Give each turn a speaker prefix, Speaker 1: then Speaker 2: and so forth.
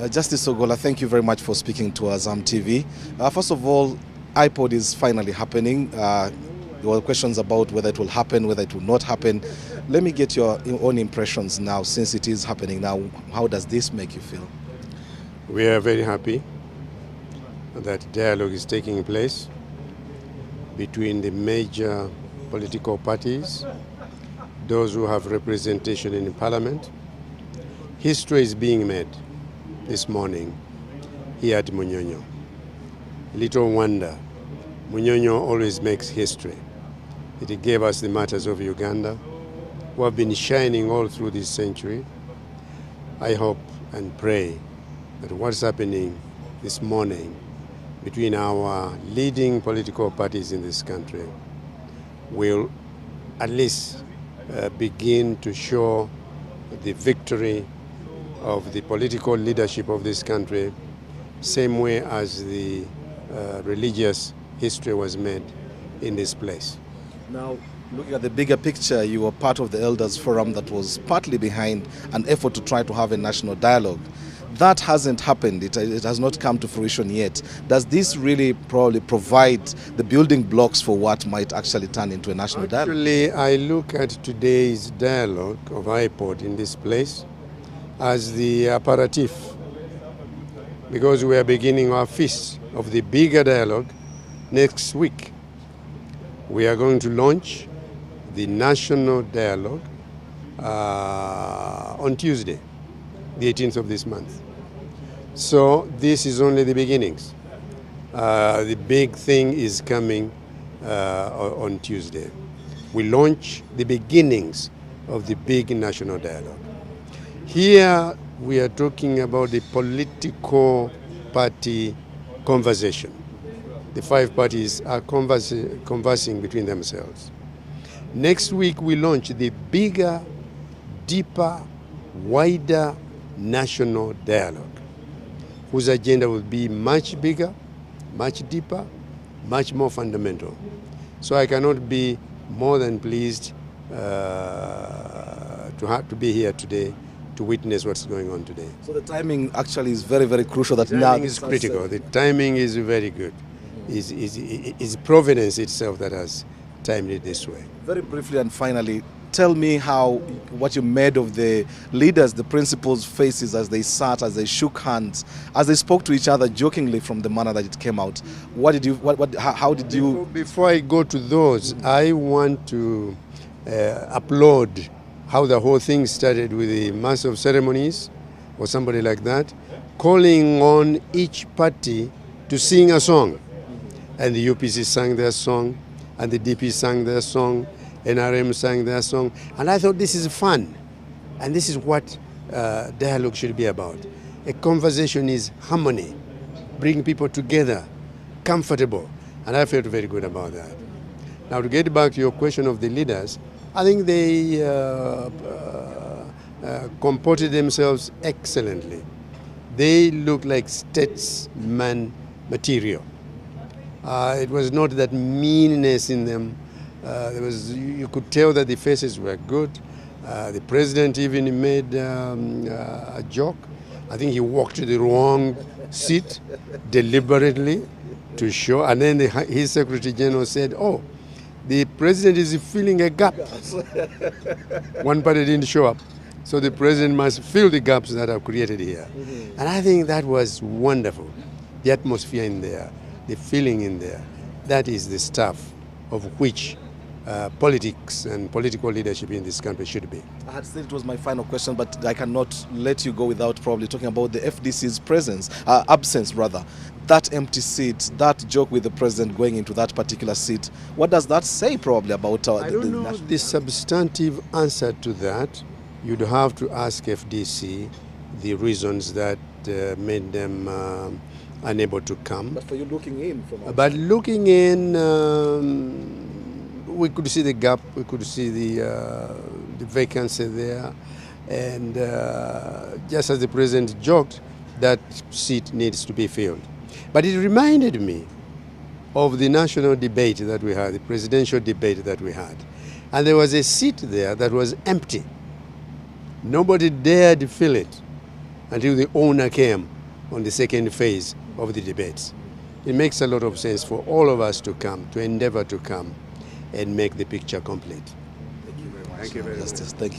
Speaker 1: Justice Ogola, thank you very much for speaking to us on TV. First of all, Ipod is finally happening. There were questions about whether it will happen, whether it will not happen. Let me get your own impressions now, since it is happening now. How does this make you feel?
Speaker 2: We are very happy that dialogue is taking place between the major political parties, those who have representation in the parliament. History is being made this morning here at Munyonyo. Little wonder, Munyonyo always makes history. It gave us the matters of Uganda, who have been shining all through this century. I hope and pray that what's happening this morning between our leading political parties in this country will at least begin to show the victory of the political leadership of this country, same way as the religious history was made in this place.
Speaker 1: Now, looking at the bigger picture, you were part of the Elders Forum that was partly behind an effort to try to have a national dialogue. That hasn't happened. It has not come to fruition yet. Does this really probably provide the building blocks for what might actually turn into a national dialogue?
Speaker 2: Actually, I look at today's dialogue of Ipod in this place as the aperitif, because we are beginning our feast of the bigger dialogue next week. We are going to launch the national dialogue on Tuesday, the 18th of this month. So this is only the beginnings. The big thing is coming on Tuesday. We launch the beginnings of the big national dialogue. Here we are talking about the political party conversation. The five parties are conversing between themselves. Next week we launch the bigger, deeper, wider national dialogue, whose agenda will be much bigger, much deeper, much more fundamental. So I cannot be more than pleased to be here today to witness what's going on today.
Speaker 1: So the timing actually is very, very crucial. That
Speaker 2: the timing is critical. The timing is very good. It's providence itself that has timed it this way.
Speaker 1: Very briefly and finally, tell me what you made of the leaders, the principals' faces as they sat, as they shook hands, as they spoke to each other jokingly from the manner that it came out. How did you?
Speaker 2: Before I go to those, I want to applaud how the whole thing started with the master of ceremonies or somebody like that, calling on each party to sing a song. And the UPC sang their song, and the DP sang their song, NRM sang their song. And I thought this is fun. And this is what dialogue should be about. A conversation is harmony, bring people together, comfortable. And I felt very good about that. Now to get back to your question of the leaders, I think they comported themselves excellently. They look like statesman material. It was not that meanness in them. You could tell that the faces were good. The president even made a joke. I think he walked to the wrong seat deliberately to show. And then his Secretary General said, "Oh, the president is filling a gap." One party didn't show up. So the president must fill the gaps that are created here. And I think that was wonderful. The atmosphere in there, the feeling in there, that is the stuff of which politics and political leadership in this country should be.
Speaker 1: I had said it was my final question, but I cannot let you go without probably talking about the FDC's absence rather. That empty seat, that joke with the president going into that particular seat, what does that say probably about
Speaker 2: I don't know the substantive answer to that. You'd have to ask FDC the reasons that made them unable to come.
Speaker 1: But for you looking in from outside.
Speaker 2: But looking in, we could see the gap, we could see the vacancy there, and just as the president joked, that seat needs to be filled. But it reminded me of the national debate that we had, the presidential debate that we had. And there was a seat there that was empty. Nobody dared fill it. until the owner came on the second phase of the debates. It makes a lot of sense for all of us to come, to endeavor to come and make the picture complete.
Speaker 1: Thank you very much.
Speaker 2: Thank you very much.
Speaker 1: Justice. Thank you.